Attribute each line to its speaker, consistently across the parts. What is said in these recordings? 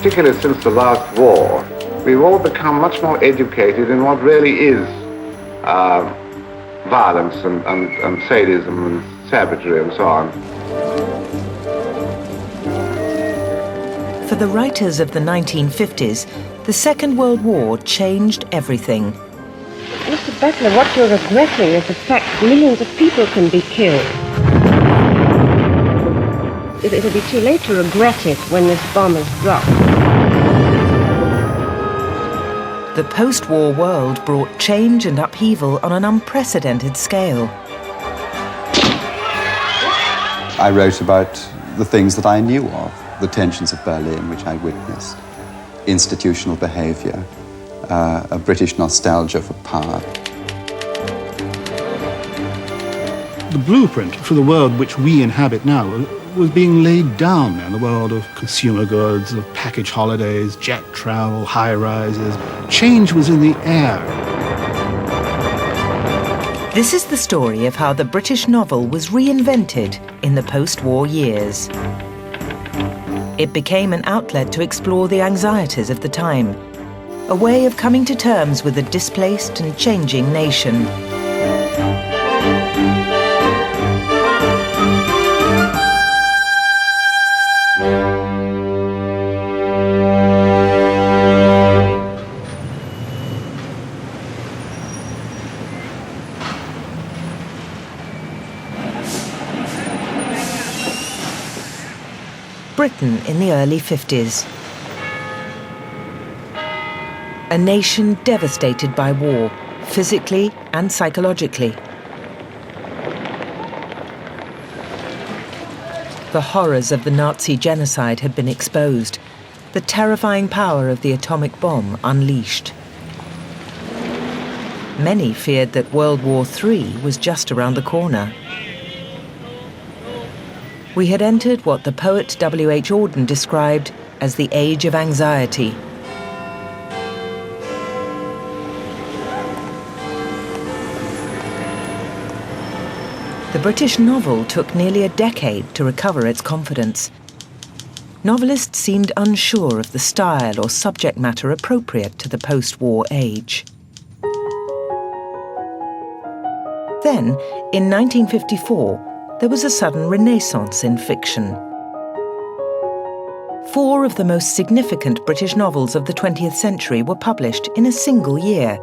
Speaker 1: particularly since the last war, we've all become much more educated in what really is violence and sadism and savagery and so on.
Speaker 2: For the writers of the 1950s, the Second World War changed everything.
Speaker 3: Mr. Butler, what you're regretting is the fact that millions of people can be killed. It'll be too late to regret it when this bomb is dropped.
Speaker 2: The post-war world brought change and upheaval on an unprecedented scale.
Speaker 4: I wrote about the things that I knew of, the tensions of Berlin, which I witnessed, institutional behaviour, a British nostalgia for power.
Speaker 5: The blueprint for the world which we inhabit now was being laid down there in the world of consumer goods, of package holidays, jet travel, high-rises. Change was in the air.
Speaker 2: This is the story of how the British novel was reinvented in the post-war years. It became an outlet to explore the anxieties of the time, a way of coming to terms with a displaced and changing nation. Britain in the early 50s. A nation devastated by war, physically and psychologically. The horrors of the Nazi genocide had been exposed, the terrifying power of the atomic bomb unleashed. Many feared that World War III was just around the corner. We had entered what the poet WH Auden described as the age of anxiety. The British novel took nearly a decade to recover its confidence. Novelists seemed unsure of the style or subject matter appropriate to the post-war age. Then, in 1954, there was a sudden renaissance in fiction. 4 of the most significant British novels of the 20th century were published in a single year.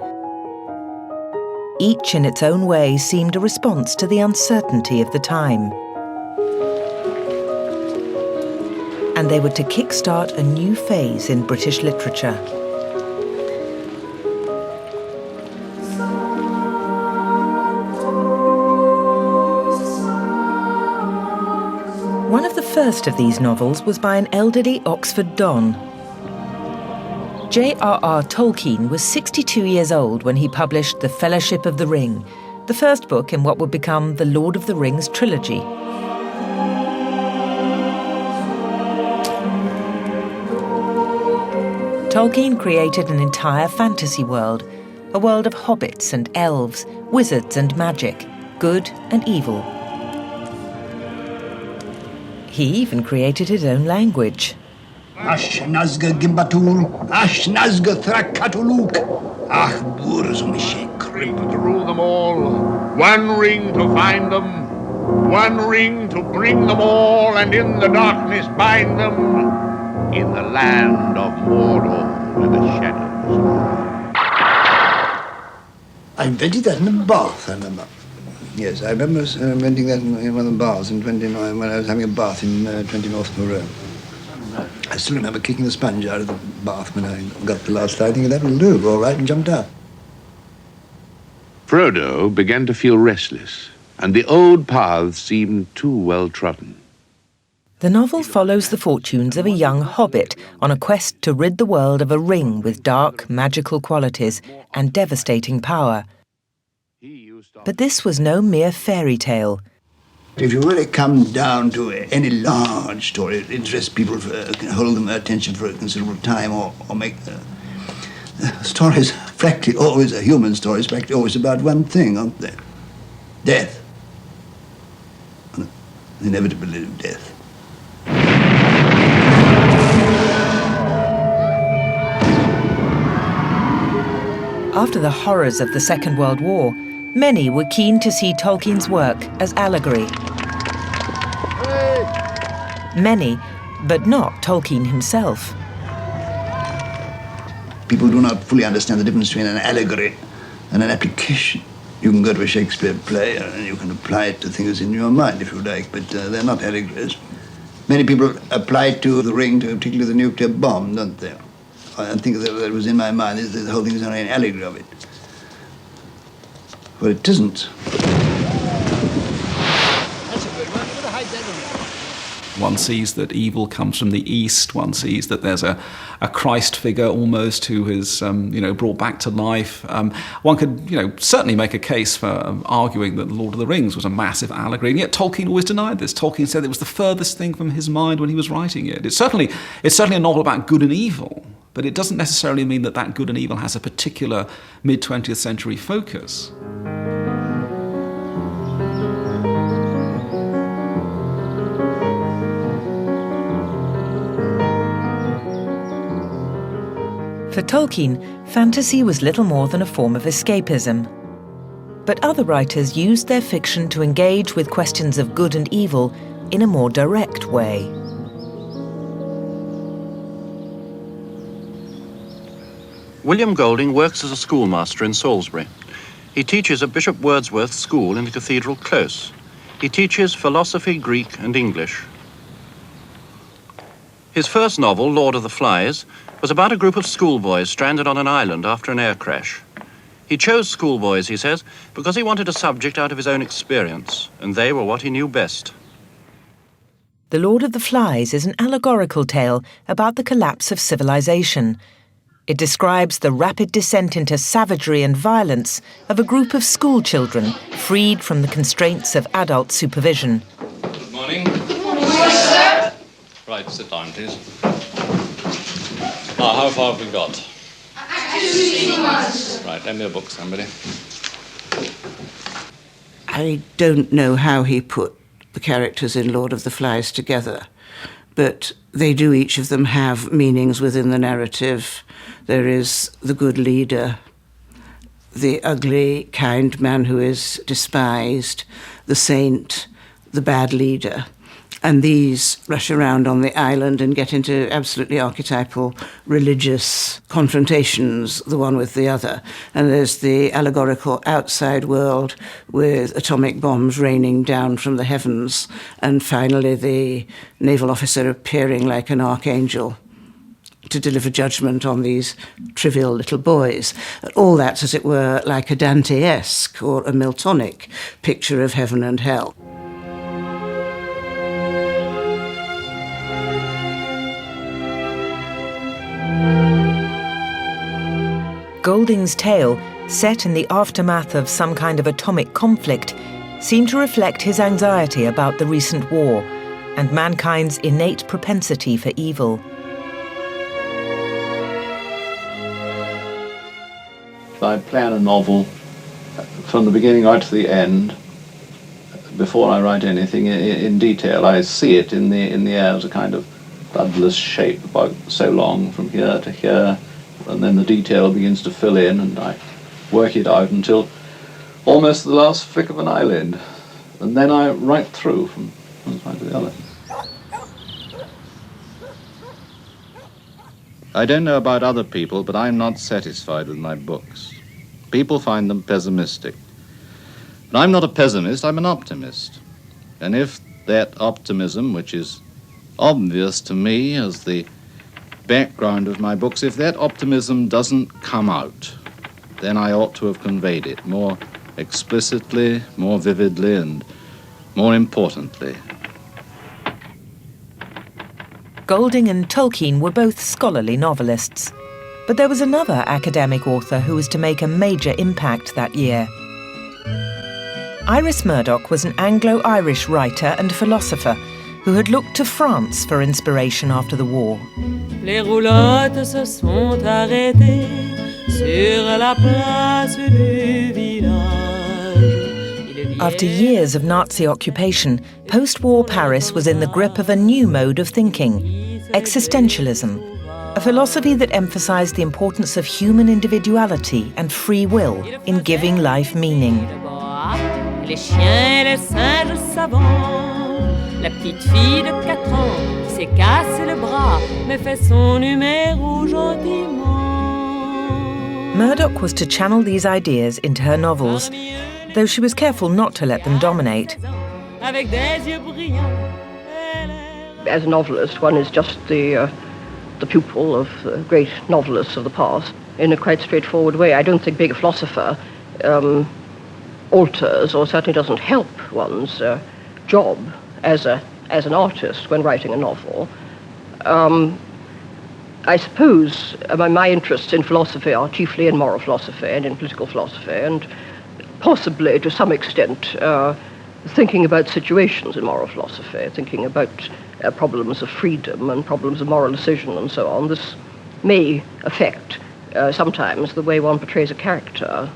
Speaker 2: Each in its own way seemed a response to the uncertainty of the time. And they were to kickstart a new phase in British literature. One of the first of these novels was by an elderly Oxford Don. J.R.R. Tolkien was 62 years old when he published The Fellowship of the Ring, the first book in what would become the Lord of the Rings trilogy. Tolkien created an entire fantasy world, a world of hobbits and elves, wizards and magic, good and evil. He even created his own language.
Speaker 6: Ashnazga Gimbatul, Ashnazga Thrakatuluk, Ach Burzumishek.
Speaker 7: To rule them all, one ring to find them, one ring to bring them all, and in the darkness bind them, in the land of Mordor where the shadows lie.
Speaker 6: I invented that in a bath, I remember. Yes, I remember inventing that in one of the baths in 29 when I was having a bath in 20 North Row. I still remember kicking the sponge out of the bath when I got the last slide, thinking that will do, all right, and jumped out.
Speaker 7: Frodo began to feel restless, and the old paths seemed too well trodden.
Speaker 2: The novel follows the fortunes of a young hobbit on a quest to rid the world of a ring with dark, magical qualities and devastating power. But this was no mere fairy tale.
Speaker 6: If you really come down to any large story, it interests people, hold them attention for a considerable time, or make stories, practically always, a human story is practically always about one thing, aren't they? Death. The inevitability of death.
Speaker 2: After the horrors of the Second World War, many were keen to see Tolkien's work as allegory. Many, but not Tolkien himself.
Speaker 6: People do not fully understand the difference between an allegory and an application. You can go to a Shakespeare play and you can apply it to things in your mind if you like, but they're not allegories. Many people apply to the ring, to particularly the nuclear bomb, don't they? I think that was in my mind, is that the whole thing is only an allegory of it. Well, it isn't.
Speaker 8: One sees that evil comes from the east. One sees that there's a Christ figure almost who is, brought back to life. One could, certainly make a case for arguing that The Lord of the Rings was a massive allegory, and yet Tolkien always denied this. Tolkien said it was the furthest thing from his mind when he was writing it. It's certainly a novel about good and evil, but it doesn't necessarily mean that good and evil has a particular mid-20th century focus.
Speaker 2: For Tolkien, fantasy was little more than a form of escapism. But other writers used their fiction to engage with questions of good and evil in a more direct way.
Speaker 9: William Golding works as a schoolmaster in Salisbury. He teaches at Bishop Wordsworth's school in the Cathedral Close. He teaches philosophy, Greek and English. His first novel, Lord of the Flies, was about a group of schoolboys stranded on an island after an air crash. He chose schoolboys, he says, because he wanted a subject out of his own experience, and they were what he knew best.
Speaker 2: The Lord of the Flies is an allegorical tale about the collapse of civilization. It describes the rapid descent into savagery and violence of a group of school children freed from the constraints of adult supervision.
Speaker 10: Good morning. Good morning, sir. Right, sit down, please. Now, how far have we got? Right, lend me a book, somebody.
Speaker 11: I don't know how he put the characters in Lord of the Flies together, but they do each of them have meanings within the narrative. There is the good leader, the ugly, kind man who is despised, the saint, the bad leader. And these rush around on the island and get into absolutely archetypal religious confrontations, the one with the other. And there's the allegorical outside world with atomic bombs raining down from the heavens, and finally the naval officer appearing like an archangel to deliver judgment on these trivial little boys. All that's, as it were, like a Dante-esque or a Miltonic picture of heaven and hell.
Speaker 2: Golding's tale, set in the aftermath of some kind of atomic conflict, seemed to reflect his anxiety about the recent war and mankind's innate propensity for evil.
Speaker 10: I plan a novel from the beginning right to the end. Before I write anything in detail, I see it in the air as a kind of bloodless shape about so long from here to here. And then the detail begins to fill in, and I work it out until almost the last flick of an eyelid. And then I write through from one side to the other.
Speaker 12: I don't know about other people, but I'm not satisfied with my books. People find them pessimistic. But I'm not a pessimist, I'm an optimist. And if that optimism, which is obvious to me as the background of my books, if that optimism doesn't come out, then I ought to have conveyed it more explicitly, more vividly, and more importantly.
Speaker 2: Golding and Tolkien were both scholarly novelists, but there was another academic author who was to make a major impact that year. Iris Murdoch was an Anglo-Irish writer and philosopher who had looked to France for inspiration after the war.
Speaker 13: Les roulottes se sont arrêtées sur la place du village.
Speaker 2: After years of Nazi occupation, post-war Paris was in the grip of a new mode of thinking, existentialism. a philosophy that emphasized the importance of human individuality and free will in giving life meaning.
Speaker 13: Les chiens et les singes savants, la petite fille de 4 ans qui s'est cassé le bras mais fait son numéro gentiment.
Speaker 2: Murdoch was to channel these ideas into her novels, though she was careful not to let them dominate.
Speaker 13: Avec des yeux brillants.
Speaker 14: As a novelist, one is just the pupil of great novelists of the past in a quite straightforward way. I don't think being a philosopher alters or certainly doesn't help one's job as an artist when writing a novel. I suppose my interests in philosophy are chiefly in moral philosophy and in political philosophy, and possibly to some extent thinking about situations in moral philosophy, thinking about problems of freedom and problems of moral decision and so on. This may affect sometimes the way one portrays a character.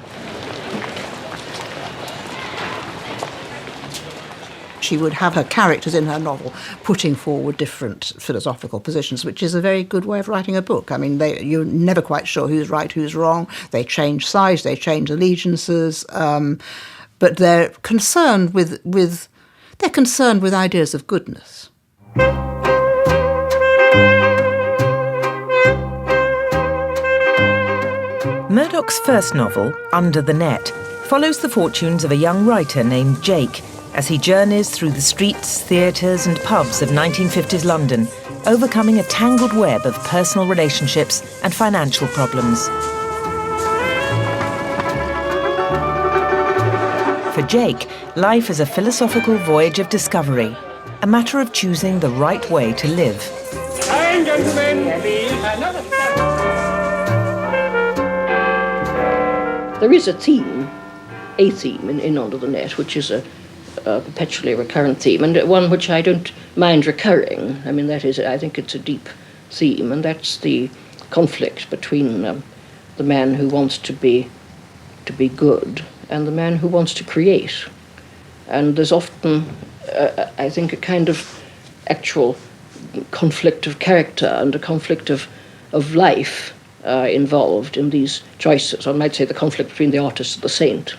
Speaker 11: She would have her characters in her novel putting forward different philosophical positions, which is a very good way of writing a book. I mean, you're never quite sure who's right, who's wrong. They change sides, they change allegiances, but they're concerned with ideas of goodness.
Speaker 2: Murdoch's first novel, Under the Net, follows the fortunes of a young writer named Jake as he journeys through the streets, theatres and pubs of 1950s London, overcoming a tangled web of personal relationships and financial problems. For Jake, life is a philosophical voyage of discovery, a matter of choosing the right way to live.
Speaker 15: Fine, gentlemen, another.
Speaker 14: There is a theme in Under the Net, which is a perpetually recurrent theme, and one which I don't mind recurring. I mean, that is, I think it's a deep theme, and that's the conflict between the man who wants to be good and the man who wants to create. And there's often, I think, a kind of actual conflict of character and a conflict of life involved in these choices. One might say the conflict between the artist and the saint.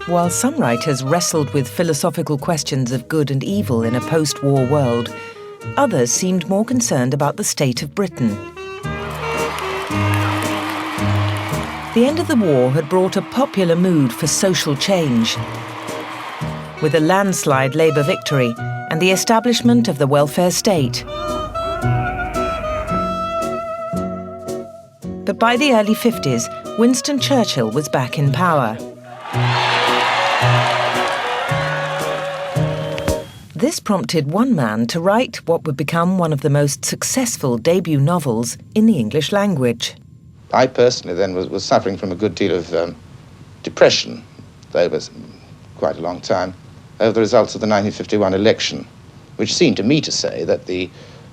Speaker 2: While some writers wrestled with philosophical questions of good and evil in a post-war world, others seemed more concerned about the state of Britain. The end of the war had brought a popular mood for social change, with a landslide Labour victory and the establishment of the welfare state. But by the early 50s, Winston Churchill was back in power. This prompted one man to write what would become one of the most successful debut novels in the English language.
Speaker 16: I personally then was suffering from a good deal of depression over quite a long time over the results of the 1951 election, which seemed to me to say that the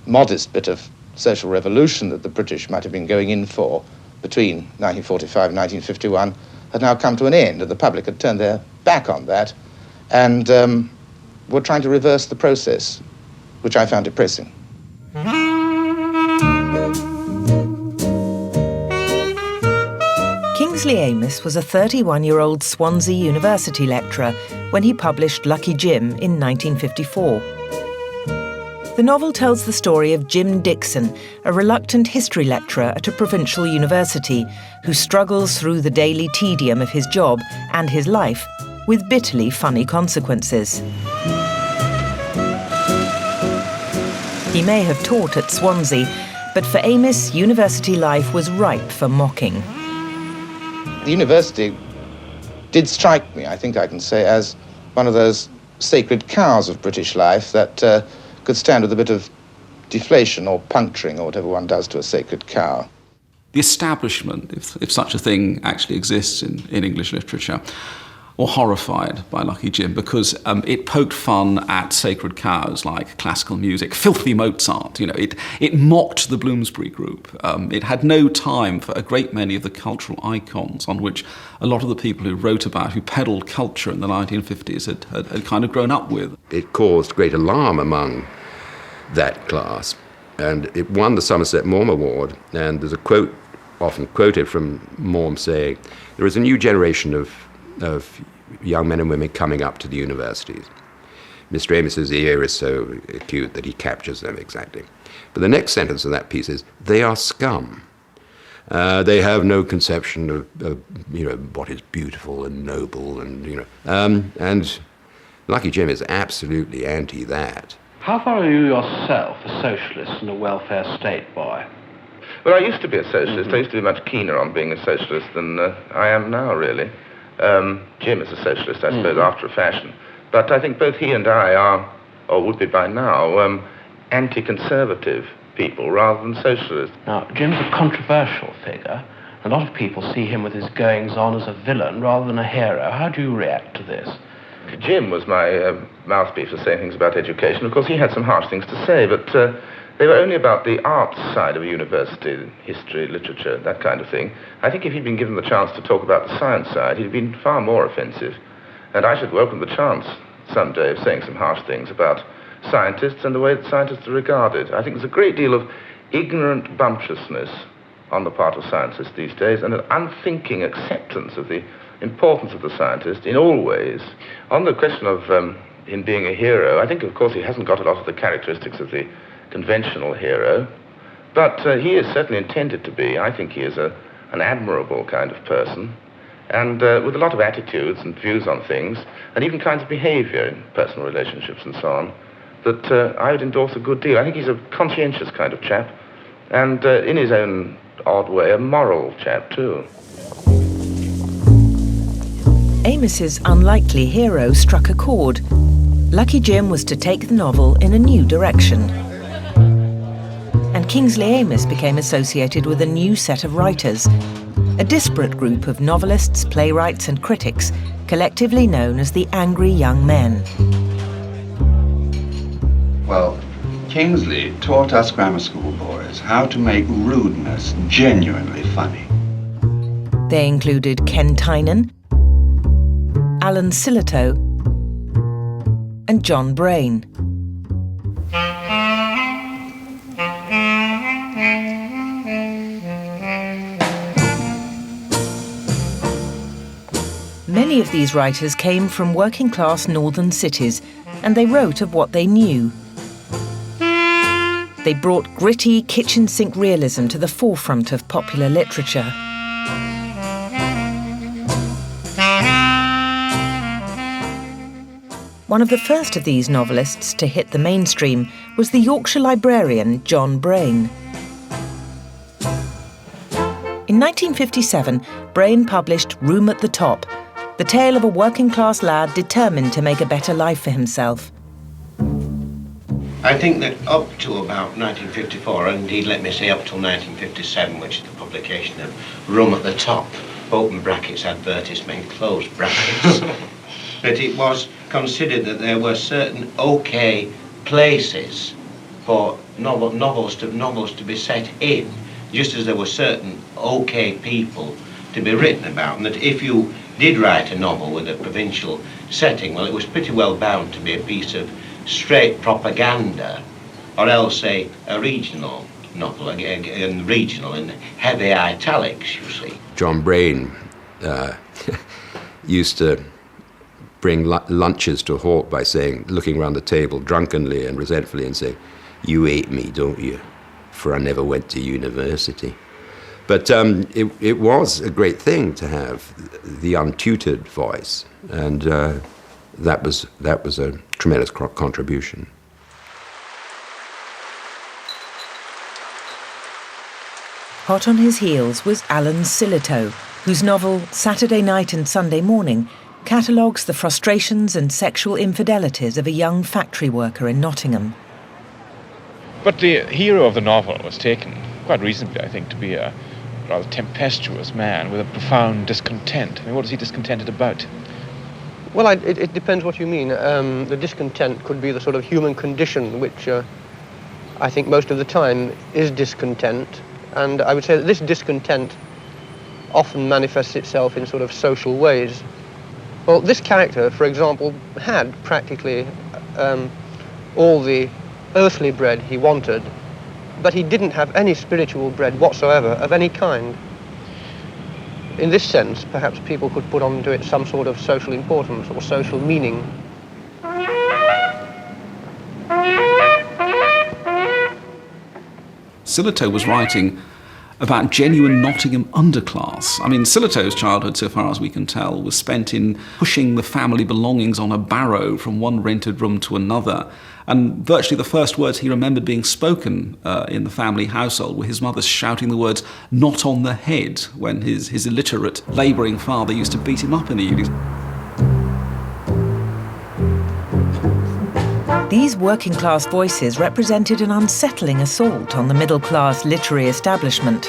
Speaker 16: modest bit of social revolution that the British might have been going in for between 1945 and 1951 had now come to an end, and the public had turned their back on that and were trying to reverse the process, which I found depressing.
Speaker 2: Kingsley Amis was a 31-year-old Swansea University lecturer when he published Lucky Jim in 1954. The novel tells the story of Jim Dixon, a reluctant history lecturer at a provincial university who struggles through the daily tedium of his job and his life with bitterly funny consequences. He may have taught at Swansea, but for Amis, university life was ripe for mocking.
Speaker 16: The university did strike me, I think I can say, as one of those sacred cows of British life that could stand with a bit of deflation or puncturing or whatever one does to a sacred cow.
Speaker 8: The establishment, if such a thing actually exists in English literature, or horrified by Lucky Jim, because it poked fun at sacred cows like classical music, filthy Mozart. It mocked the Bloomsbury Group. It had no time for a great many of the cultural icons on which a lot of the people who wrote about, who peddled culture in the 1950s had kind of grown up with.
Speaker 17: It caused great alarm among that class, and it won the Somerset Maugham Award. And there's a quote often quoted from Maugham saying, "There is a new generation of young men and women coming up to the universities." Mr. Amos's ear is so acute that he captures them exactly. But the next sentence of that piece is, "They are scum. They have no conception of what is beautiful and noble, and and Lucky Jim is absolutely anti that."
Speaker 10: How far are you yourself a socialist and a welfare state boy?
Speaker 16: Well, I used to be a socialist. I used to be much keener on being a socialist than I am now, really. Jim is a socialist, I suppose, after a fashion. But I think both he and I are, or would be by now, anti-conservative people rather than socialists.
Speaker 10: Now, Jim's a controversial figure. A lot of people see him with his goings-on as a villain rather than a hero. How do you react to this?
Speaker 16: Jim was my mouthpiece for saying things about education. Of course, he had some harsh things to say, but they were only about the arts side of a university, history, literature, that kind of thing. I think if he'd been given the chance to talk about the science side, he'd been far more offensive. And I should welcome the chance someday of saying some harsh things about scientists and the way that scientists are regarded. I think there's a great deal of ignorant bumptiousness on the part of scientists these days, and an unthinking acceptance of the importance of the scientist in all ways. On the question of him being a hero, I think, of course, he hasn't got a lot of the characteristics of the conventional hero, but he is certainly intended to be. I think he is an admirable kind of person, and with a lot of attitudes and views on things, and even kinds of behavior in personal relationships and so on, that I would endorse a good deal. I think he's a conscientious kind of chap, and in his own odd way, a moral chap too.
Speaker 2: Amos's unlikely hero struck a chord. Lucky Jim was to take the novel in a new direction. And Kingsley Amos became associated with a new set of writers, a disparate group of novelists, playwrights and critics, collectively known as the Angry Young Men.
Speaker 18: Well, Kingsley taught us grammar school boys how to make rudeness genuinely funny.
Speaker 2: They included Ken Tynan, Alan Sillitoe and John Brain. Many of these writers came from working-class northern cities, and they wrote of what they knew. They brought gritty, kitchen-sink realism to the forefront of popular literature. One of the first of these novelists to hit the mainstream was the Yorkshire librarian John Brain. In 1957, Brain published Room at the Top, the tale of a working-class lad determined to make a better life for himself.
Speaker 19: I think that up to about 1954, and indeed let me say up till 1957, which is the publication of Room at the Top, open brackets, advertisement, close brackets, that it was considered that there were certain okay places for novels to be set in, just as there were certain okay people to be written about, and that if you did write a novel with a provincial setting, well, it was pretty well bound to be a piece of straight propaganda, or else a regional novel, again, regional in heavy italics, you see.
Speaker 17: John Brain used to bring lunches to a halt by saying, looking round the table drunkenly and resentfully and saying, "You hate me, don't you? For I never went to university." But it was a great thing to have the untutored voice, and that was a tremendous contribution.
Speaker 2: Hot on his heels was Alan Sillitoe, whose novel Saturday Night and Sunday Morning catalogues the frustrations and sexual infidelities of a young factory worker in Nottingham.
Speaker 20: But the hero of the novel was taken, quite reasonably, I think, to be a rather tempestuous man with a profound discontent. I mean, what is he discontented about?
Speaker 21: Well, it depends what you mean. The discontent could be the sort of human condition, which I think most of the time is discontent. And I would say that this discontent often manifests itself in sort of social ways. Well, this character, for example, had practically all the earthly bread he wanted, but he didn't have any spiritual bread whatsoever of any kind. In this sense, perhaps people could put onto it some sort of social importance or social meaning.
Speaker 8: Sillitoe was writing about genuine Nottingham underclass. I mean, Sillitoe's childhood, so far as we can tell, was spent in pushing the family belongings on a barrow from one rented room to another. And virtually the first words he remembered being spoken in the family household were his mother shouting the words, "not on the head," when his illiterate labouring father used to beat him up in the evenings.
Speaker 2: These working-class voices represented an unsettling assault on the middle-class literary establishment.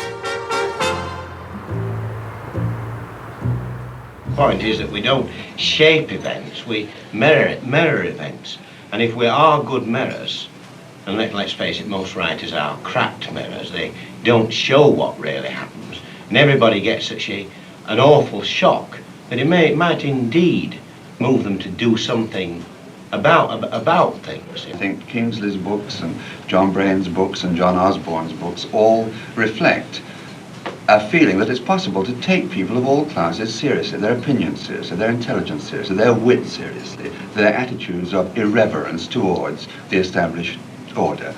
Speaker 19: The point is that we don't shape events, we mirror events. And if we are good mirrors, and let's face it, most writers are cracked mirrors, they don't show what really happens, and everybody gets such an awful shock that it might indeed move them to do something about things.
Speaker 18: I think Kingsley's books and John Brayne's books and John Osborne's books all reflect a feeling that it's possible to take people of all classes seriously, their opinions seriously, their intelligence seriously, their wit seriously, their attitudes of irreverence towards the established order.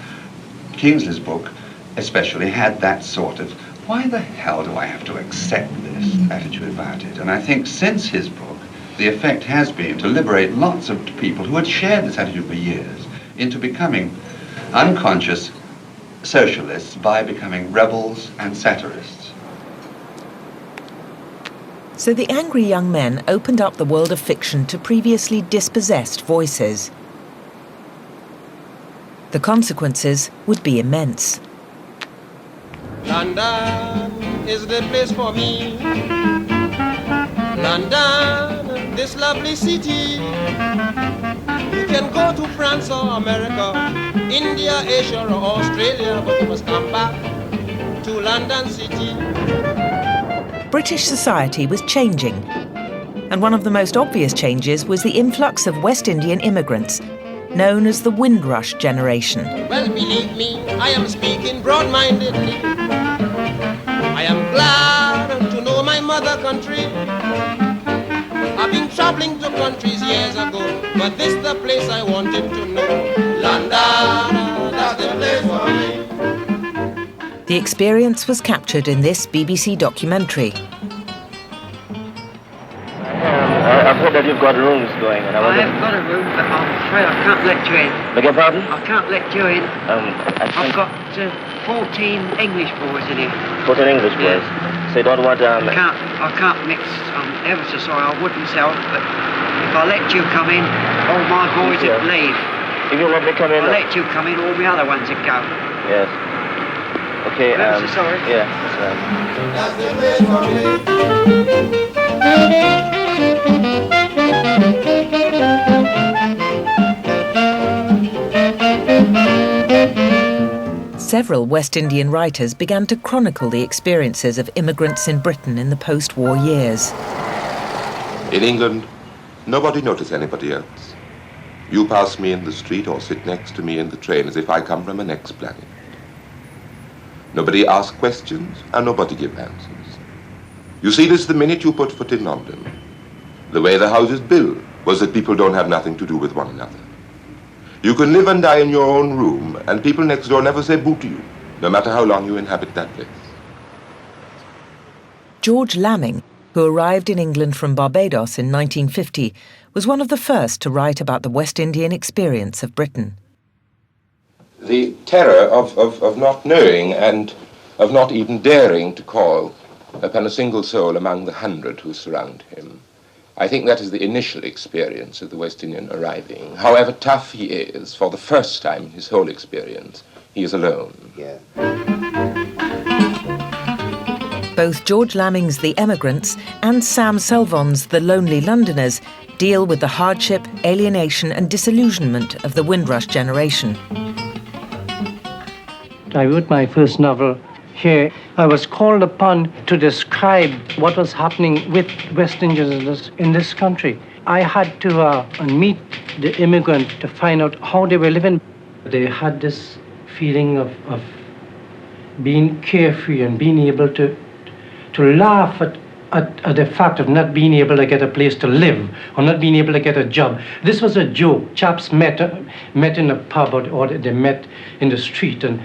Speaker 18: Kingsley's book especially had that sort of, why the hell do I have to accept this attitude about it? And I think since his book, the effect has been to liberate lots of people who had shared this attitude for years into becoming unconscious socialists by becoming rebels and satirists.
Speaker 2: So the angry young men opened up the world of fiction to previously dispossessed voices. The consequences would be immense.
Speaker 22: London is the place for me. London, this lovely city. You can go to France or America, India, Asia or Australia, but you must come back to London City.
Speaker 2: British society was changing, and one of the most obvious changes was the influx of West Indian immigrants, known as the Windrush generation.
Speaker 22: Well, believe me, I am speaking broad-mindedly. I am glad to know my mother country. I've been traveling to countries years ago, but this is the place I wanted to know. London, that's the place for me.
Speaker 2: The experience was captured in this BBC documentary.
Speaker 23: I've heard that you've got rooms going, and I
Speaker 24: have got a room, but I'm afraid I can't let you in.
Speaker 23: Beg your pardon?
Speaker 24: I can't let you in. I've got 14 English boys in here.
Speaker 23: 14 English boys? So you don't want...
Speaker 24: I can't mix. I'm ever so sorry, I wouldn't sell, but if I let you come in, all my boys would leave.
Speaker 23: If you let me come in...
Speaker 24: If I let you come in, all the other ones would go.
Speaker 23: Yes. Okay,
Speaker 24: I'm so sorry.
Speaker 23: Yeah, that's right.
Speaker 22: That's the place for me.
Speaker 2: Several West Indian writers began to chronicle the experiences of immigrants in Britain in the post-war years.
Speaker 25: In England, nobody notices anybody else. You pass me in the street or sit next to me in the train as if I come from a next planet. Nobody asks questions and nobody gives answers. You see this the minute you put foot in London. The way the house is built was that people don't have nothing to do with one another. You can live and die in your own room, and people next door never say boo to you, no matter how long you inhabit that place.
Speaker 2: George Lamming, who arrived in England from Barbados in 1950, was one of the first to write about the West Indian experience of Britain.
Speaker 25: The terror of not knowing and of not even daring to call upon a single soul among the 100 who surround him. I think that is the initial experience of the West Indian arriving. However tough he is, for the first time in his whole experience, he is alone.
Speaker 19: Yeah.
Speaker 2: Both George Lamming's The Emigrants and Sam Selvon's The Lonely Londoners deal with the hardship, alienation and disillusionment of the Windrush generation.
Speaker 1: I wrote my first novel here. I was called upon to describe what was happening with West Indians in this country. I had to meet the immigrant to find out how they were living. They had this feeling of being carefree and being able to laugh at the fact of not being able to get a place to live or not being able to get a job. This was a joke. Chaps met in a pub or they met in the street, and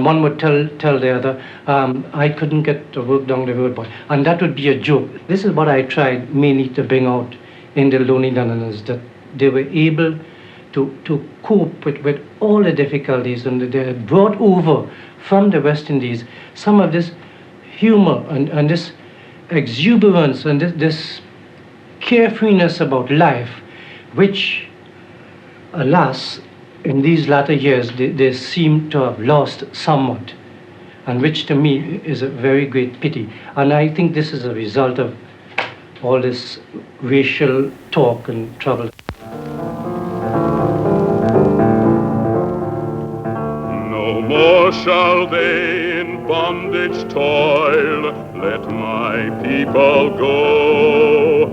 Speaker 1: one would tell the other, I couldn't get to work down the road, boy. And that would be a joke. This is what I tried mainly to bring out in The Lonely Londoners, that they were able to cope with all the difficulties, and they had brought over from the West Indies some of this humor and this exuberance and this carefreeness about life, which, alas, in these latter years, they seem to have lost somewhat, and which to me is a very great pity. And I think this is a result of all this racial talk and trouble.
Speaker 3: No more shall they in bondage toil, let my people go.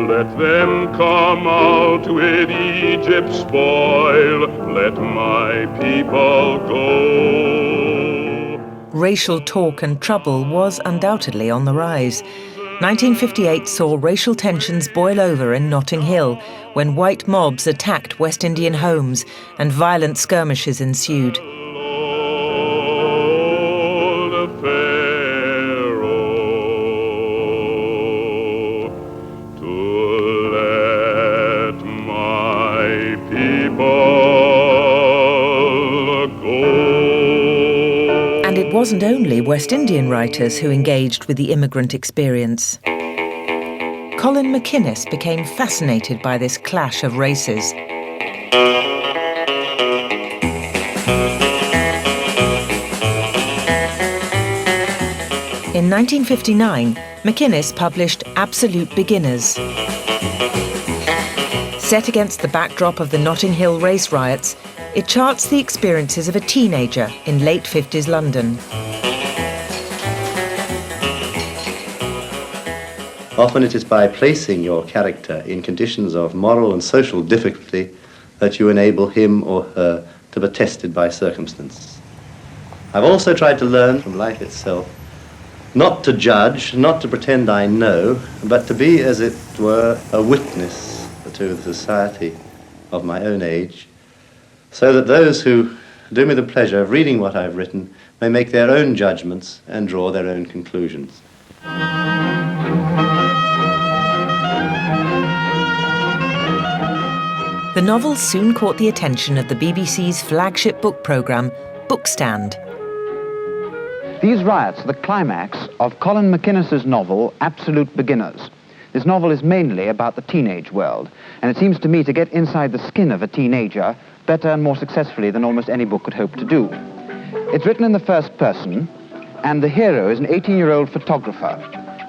Speaker 3: Let them come out with Egypt's spoil, let my people go.
Speaker 2: Racial talk and trouble was undoubtedly on the rise. 1958 saw racial tensions boil over in Notting Hill when white mobs attacked West Indian homes and violent skirmishes ensued. And it wasn't only West Indian writers who engaged with the immigrant experience. Colin MacInnes became fascinated by this clash of races. In 1959, MacInnes published Absolute Beginners. Set against the backdrop of the Notting Hill race riots, it charts the experiences of a teenager in late 50s London.
Speaker 4: Often it is by placing your character in conditions of moral and social difficulty that you enable him or her to be tested by circumstance. I've also tried to learn from life itself not to judge, not to pretend I know, but to be, as it were, a witness to the society of my own age, so that those who do me the pleasure of reading what I've written may make their own judgments and draw their own conclusions.
Speaker 2: The novel soon caught the attention of the BBC's flagship book programme, Bookstand.
Speaker 5: These riots are the climax of Colin MacInnes' novel, Absolute Beginners. This novel is mainly about the teenage world, and it seems to me to get inside the skin of a teenager better and more successfully than almost any book could hope to do. It's written in the first person, and the hero is an 18-year-old photographer.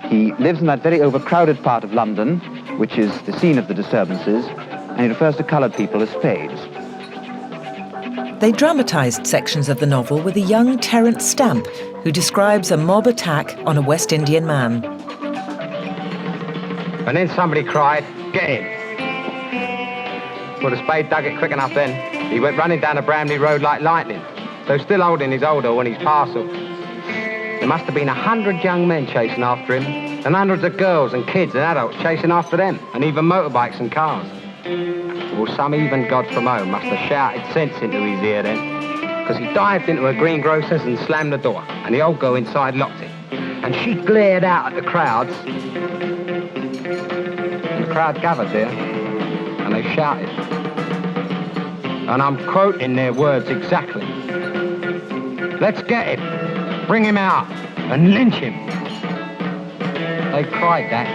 Speaker 5: He lives in that very overcrowded part of London, which is the scene of the disturbances, and he refers to coloured people as spades.
Speaker 2: They dramatised sections of the novel with a young Terence Stamp, who describes a mob attack on a West Indian man.
Speaker 7: And then somebody cried, "Get him!" Well, the spade dug it quick enough then. He went running down the Bramley Road like lightning, so still holding his odor when his parcel. There must have been 100 young men chasing after him, and hundreds of girls and kids and adults chasing after them, and even motorbikes and cars. Well, some even god from home must have shouted sense into his ear then, because he dived into a greengrocer's and slammed the door, and the old girl inside locked it. And she glared out at the crowds, and the crowd gathered there, and they shouted. And I'm quoting their words exactly. "Let's get him, bring him out, and lynch him." They cried that.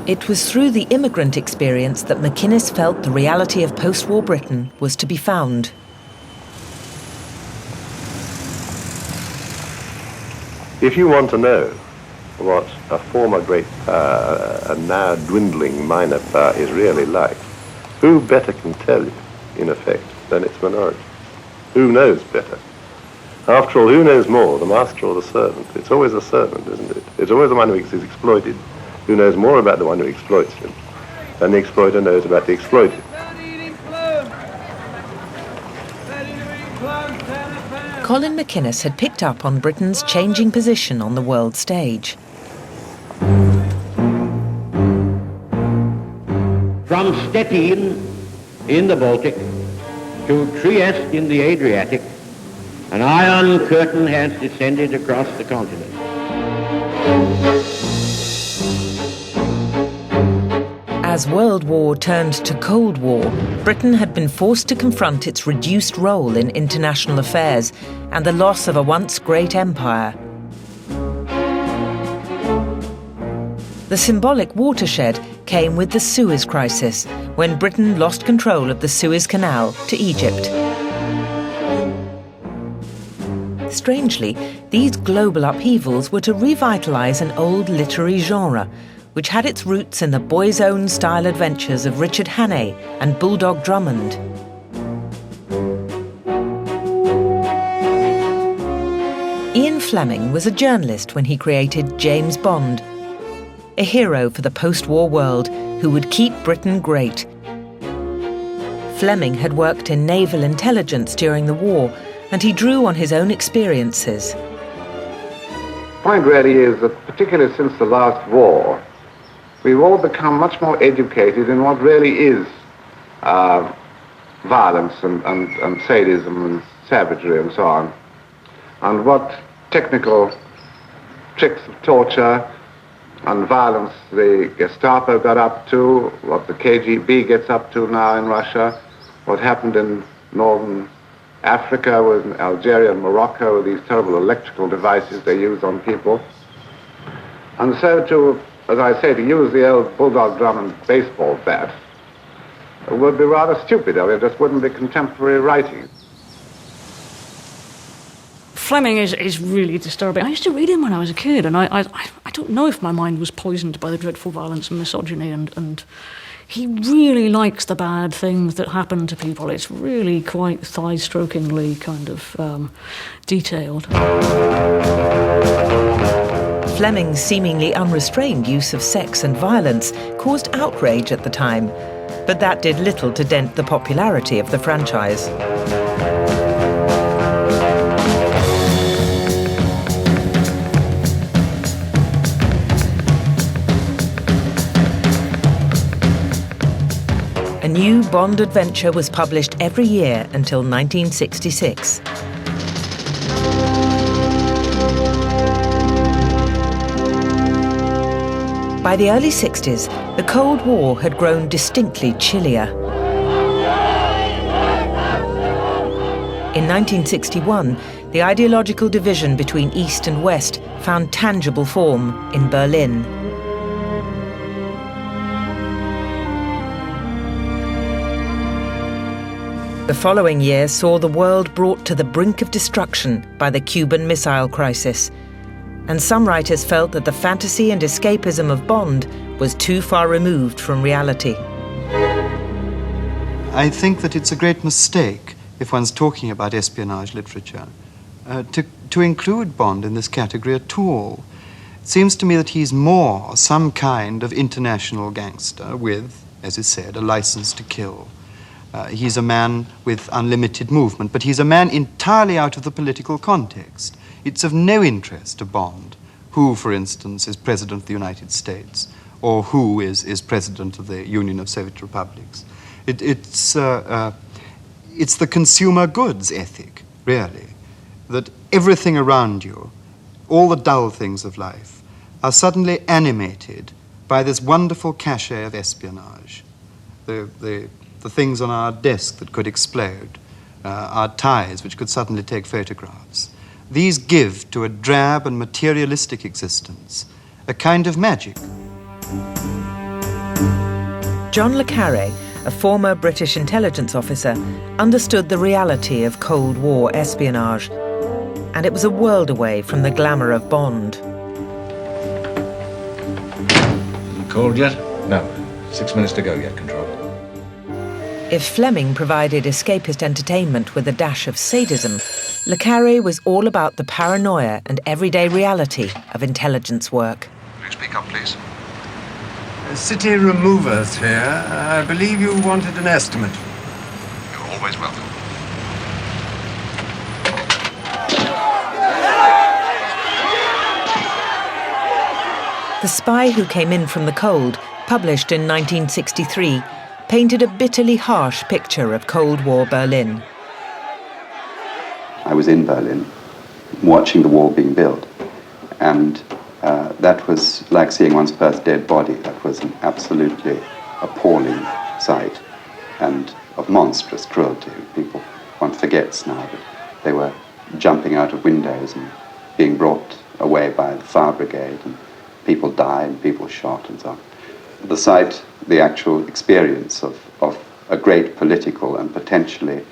Speaker 2: It was through the immigrant experience that MacInnes felt the reality of post-war Britain was to be found.
Speaker 6: If you want to know what a former great power, a now dwindling minor power, is really like, who better can tell you, in effect, than its minority? Who knows better? After all, who knows more, the master or the servant? It's always the servant, isn't it? It's always the one who is exploited who knows more about the one who exploits him than the exploiter knows about the exploited.
Speaker 2: Colin MacInnes had picked up on Britain's changing position on the world stage.
Speaker 9: From Stettin in the Baltic to Trieste in the Adriatic, an iron curtain has descended across the continent.
Speaker 2: As World War turned to Cold War, Britain had been forced to confront its reduced role in international affairs and the loss of a once great empire. The symbolic watershed came with the Suez Crisis, when Britain lost control of the Suez Canal to Egypt. Strangely, these global upheavals were to revitalise an old literary genre, which had its roots in the boy's own style adventures of Richard Hannay and Bulldog Drummond. Ian Fleming was a journalist when he created James Bond, a hero for the post-war world who would keep Britain great. Fleming had worked in naval intelligence during the war, and he drew on his own experiences.
Speaker 11: The point really is that, particularly since the last war, we've all become much more educated in what really is violence and sadism and savagery and so on, and what technical tricks of torture and violence the Gestapo got up to, what the KGB gets up to now in Russia, what happened in northern Africa with Algeria and Morocco with these terrible electrical devices they use on people. And so to, as I say, to use the old Bulldog Drummond baseball bat would be rather stupid. I mean, it just wouldn't be contemporary writing.
Speaker 12: Fleming is really disturbing. I used to read him when I was a kid, and I don't know if my mind was poisoned by the dreadful violence and misogyny, and he really likes the bad things that happen to people. It's really quite thigh-strokingly kind of detailed.
Speaker 2: Fleming's seemingly unrestrained use of sex and violence caused outrage at the time, but that did little to dent the popularity of the franchise. A new Bond adventure was published every year until 1966. By the early 60s, the Cold War had grown distinctly chillier. In 1961, the ideological division between East and West found tangible form in Berlin. The following year saw the world brought to the brink of destruction by the Cuban Missile Crisis, and some writers felt that the fantasy and escapism of Bond was too far removed from reality.
Speaker 13: I think that it's a great mistake, if one's talking about espionage literature, to include Bond in this category at all. It seems to me that he's more some kind of international gangster with, as is said, a license to kill. He's a man with unlimited movement, but he's a man entirely out of the political context. It's of no interest to Bond who, for instance, is President of the United States or who is President of the Union of Soviet Republics. It's the consumer goods ethic, really, that everything around you, all the dull things of life, are suddenly animated by this wonderful cachet of espionage. The things on our desk that could explode, our ties which could suddenly take photographs. These give to a drab and materialistic existence a kind of magic.
Speaker 2: John le Carré, a former British intelligence officer, understood the reality of Cold War espionage. and it was a world away from the glamour of Bond.
Speaker 10: Cold yet? No. 6 minutes to go yet, Control.
Speaker 2: If Fleming provided escapist entertainment with a dash of sadism, Le Carré was all about the paranoia and everyday reality of intelligence work.
Speaker 18: Will you speak up, please?
Speaker 14: City removers here. I believe you wanted an estimate.
Speaker 18: You're always welcome.
Speaker 2: The Spy Who Came In From the Cold, published in 1963, painted a bitterly harsh picture of Cold War Berlin.
Speaker 15: I was in Berlin watching the wall being built, and that was like seeing one's first dead body. That was an absolutely appalling sight and of monstrous cruelty. One forgets now that they were jumping out of windows and being brought away by the fire brigade, and people died and people shot and so on. The sight, the actual experience of a great political and potentially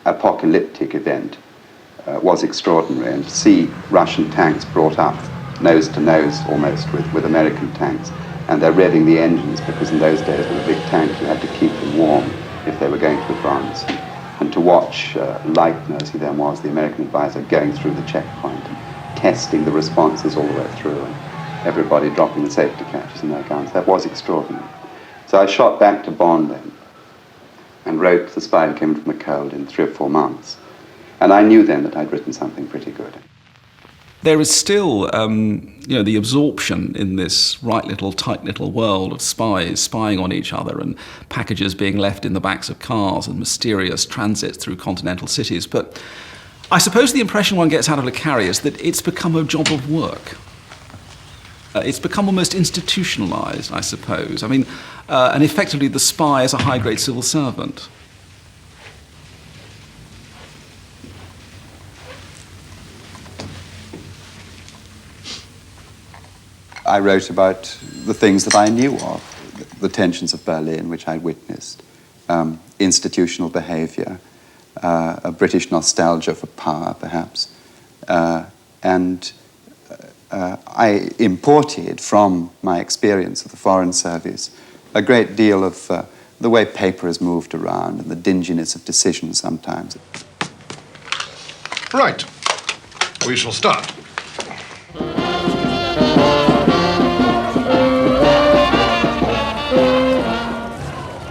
Speaker 15: apocalyptic event was extraordinary, and to see Russian tanks brought up nose to nose almost with American tanks, and they're revving the engines because in those days with a big tank you had to keep them warm if they were going to advance, and to watch Leitner, as he then was, the American advisor, going through the checkpoint and testing the responses all the way through, and everybody dropping the safety catches in their guns. That was extraordinary. So I shot back to Bonn then and wrote The Spy Who Came In From the Cold in 3 or 4 months. And I knew then that I'd written something pretty good.
Speaker 8: There is still, the absorption in this tight little world of spies spying on each other and packages being left in the backs of cars and mysterious transits through continental cities. But I suppose the impression one gets out of Le Carré is that it's become a job of work. It's become almost institutionalized, I suppose. And effectively the spy is a high-grade civil servant.
Speaker 15: I wrote about the things that I knew of, the tensions of Berlin, which I witnessed, institutional behavior, a British nostalgia for power, perhaps, and I imported from my experience of the Foreign Service a great deal of the way paper is moved around and the dinginess of decisions sometimes.
Speaker 10: Right. We shall start.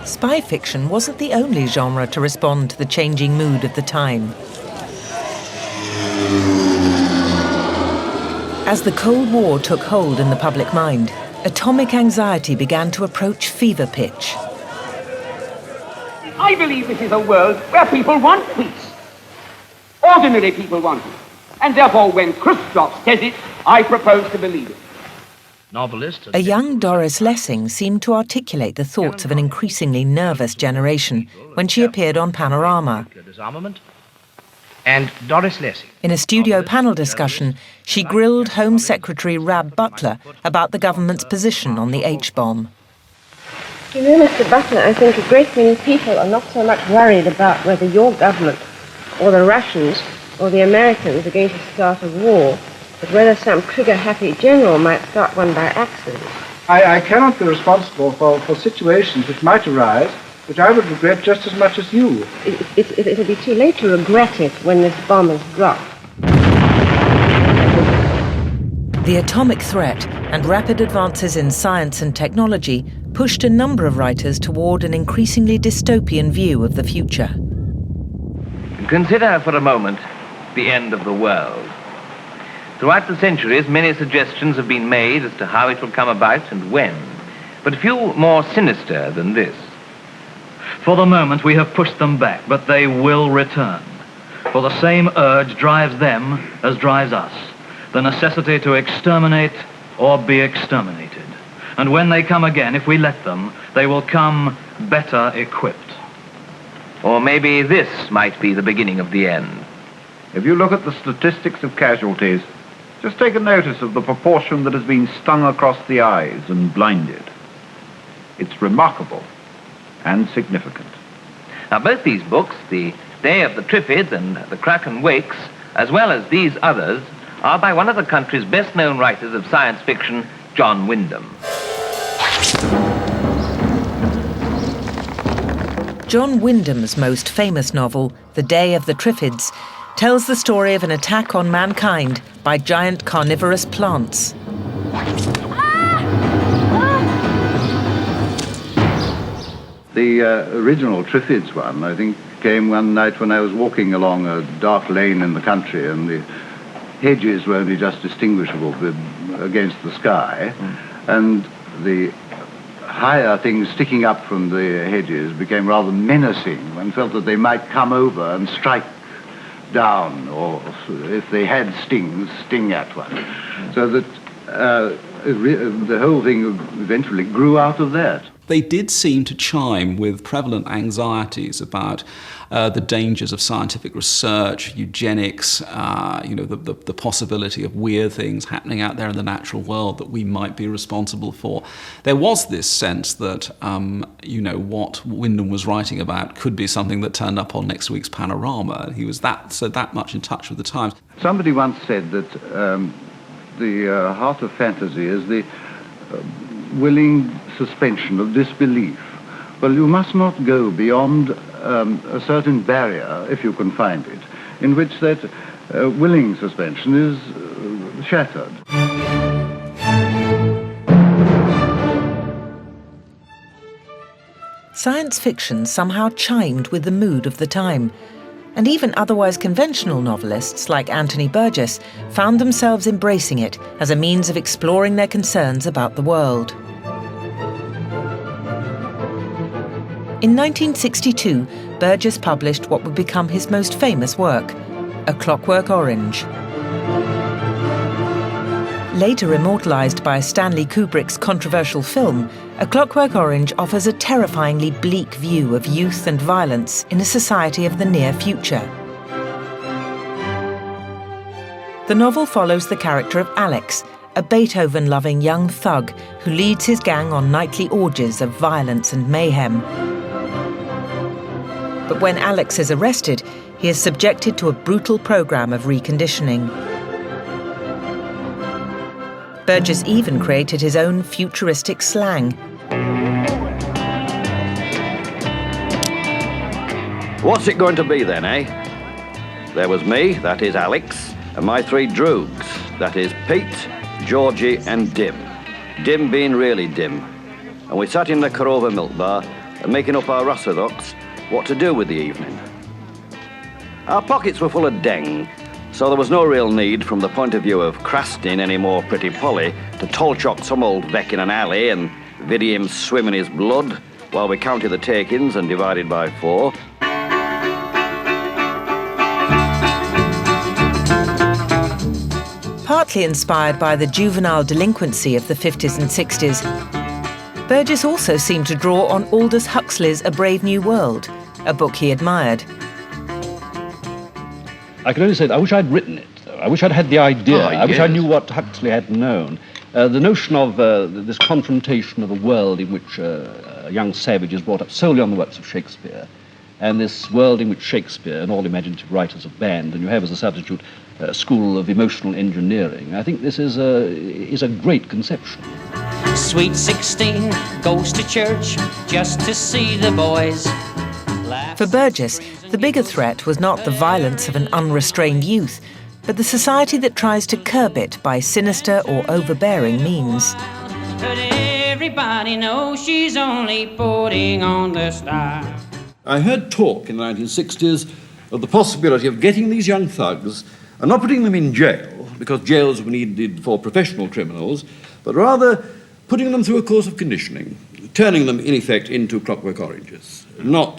Speaker 2: Spy fiction wasn't the only genre to respond to the changing mood of the time. As the Cold War took hold in the public mind, atomic anxiety began to approach fever pitch.
Speaker 16: I believe this is a world where people want peace. Ordinary people want it. And therefore, when Khrushchev says it, I propose to believe it.
Speaker 2: A young Doris Lessing seemed to articulate the thoughts of an increasingly nervous generation when she appeared on Panorama.
Speaker 17: And Doris Lessing.
Speaker 2: In a studio panel discussion, she grilled Home Secretary Rab Butler about the government's position on the H-bomb.
Speaker 26: You know, Mr. Butler, I think a great many people are not so much worried about whether your government or the Russians or the Americans are going to start a war, but whether some trigger-happy general might start one by accident.
Speaker 27: I cannot be responsible for situations which might arise, which I would regret just as much as you.
Speaker 26: It'll be too late to regret it when this bomb is dropped.
Speaker 2: The atomic threat and rapid advances in science and technology pushed a number of writers toward an increasingly dystopian view of the future.
Speaker 28: Consider for a moment the end of the world. Throughout the centuries, many suggestions have been made as to how it will come about and when, but few more sinister than this.
Speaker 29: For the moment, we have pushed them back, but they will return. For the same urge drives them as drives us, the necessity to exterminate or be exterminated. And when they come again, if we let them, they will come better equipped.
Speaker 28: Or maybe this might be the beginning of the end.
Speaker 30: If you look at the statistics of casualties, just take a notice of the proportion that has been stung across the eyes and blinded. It's remarkable and significant.
Speaker 28: Now, both these books, The Day of the Triffids and The Kraken Wakes, as well as these others, are by one of the country's best-known writers of science fiction, John Wyndham.
Speaker 2: John Wyndham's most famous novel, The Day of the Triffids, tells the story of an attack on mankind by giant carnivorous plants.
Speaker 30: The original Triffids one, I think, came one night when I was walking along a dark lane in the country, and the hedges were only just distinguishable against the sky, and the higher things sticking up from the hedges became rather menacing. One felt that they might come over and strike down, or if they had stings, sting at one. So that the whole thing eventually grew out of that.
Speaker 8: They did seem to chime with prevalent anxieties about the dangers of scientific research, eugenics, the possibility of weird things happening out there in the natural world that we might be responsible for. There was this sense that, what Wyndham was writing about could be something that turned up on next week's Panorama. He was that much in touch with the times.
Speaker 30: Somebody once said that the heart of fantasy is the willing suspension of disbelief. Well, you must not go beyond a certain barrier, if you can find it, in which that willing suspension is shattered.
Speaker 2: Science fiction somehow chimed with the mood of the time, and even otherwise conventional novelists like Anthony Burgess found themselves embracing it as a means of exploring their concerns about the world. In 1962, Burgess published what would become his most famous work, A Clockwork Orange. Later immortalised by Stanley Kubrick's controversial film, A Clockwork Orange offers a terrifyingly bleak view of youth and violence in a society of the near future. The novel follows the character of Alex, a Beethoven-loving young thug who leads his gang on nightly orgies of violence and mayhem. But when Alex is arrested, he is subjected to a brutal program of reconditioning. Burgess even created his own futuristic slang.
Speaker 1: What's it going to be then, eh? There was me, that is Alex, and my three droogs, that is Pete, Georgie and Dim. Dim being really dim. And we sat in the Corova milk bar and making up our orthodox what to do with the evening. Our pockets were full of deng, so there was no real need from the point of view of crasting any more Pretty Polly to toll-chock some old beck in an alley and video him swim in his blood while we counted the take-ins and divided by 4.
Speaker 2: Partly inspired by the juvenile delinquency of the 50s and 60s, Burgess also seemed to draw on Aldous Huxley's A Brave New World, a book he admired.
Speaker 3: I can only say that I wish I'd written it. I wish I'd had the idea. I wish I knew what Huxley had known. The notion of this confrontation of a world in which a young savage is brought up solely on the works of Shakespeare, and this world in which Shakespeare and all imaginative writers have banned, and you have as a substitute a school of emotional engineering. I think this is a great conception.
Speaker 4: Sweet 16 goes to church just to see the boys.
Speaker 2: For Burgess, the bigger threat was not the violence of an unrestrained youth, but the society that tries to curb it by sinister or overbearing means.
Speaker 4: But everybody knows she's only putting on the star.
Speaker 19: I heard talk in the 1960s of the possibility of getting these young thugs and not putting them in jail, because jails were needed for professional criminals, but rather putting them through a course of conditioning, turning them, in effect, into clockwork oranges. No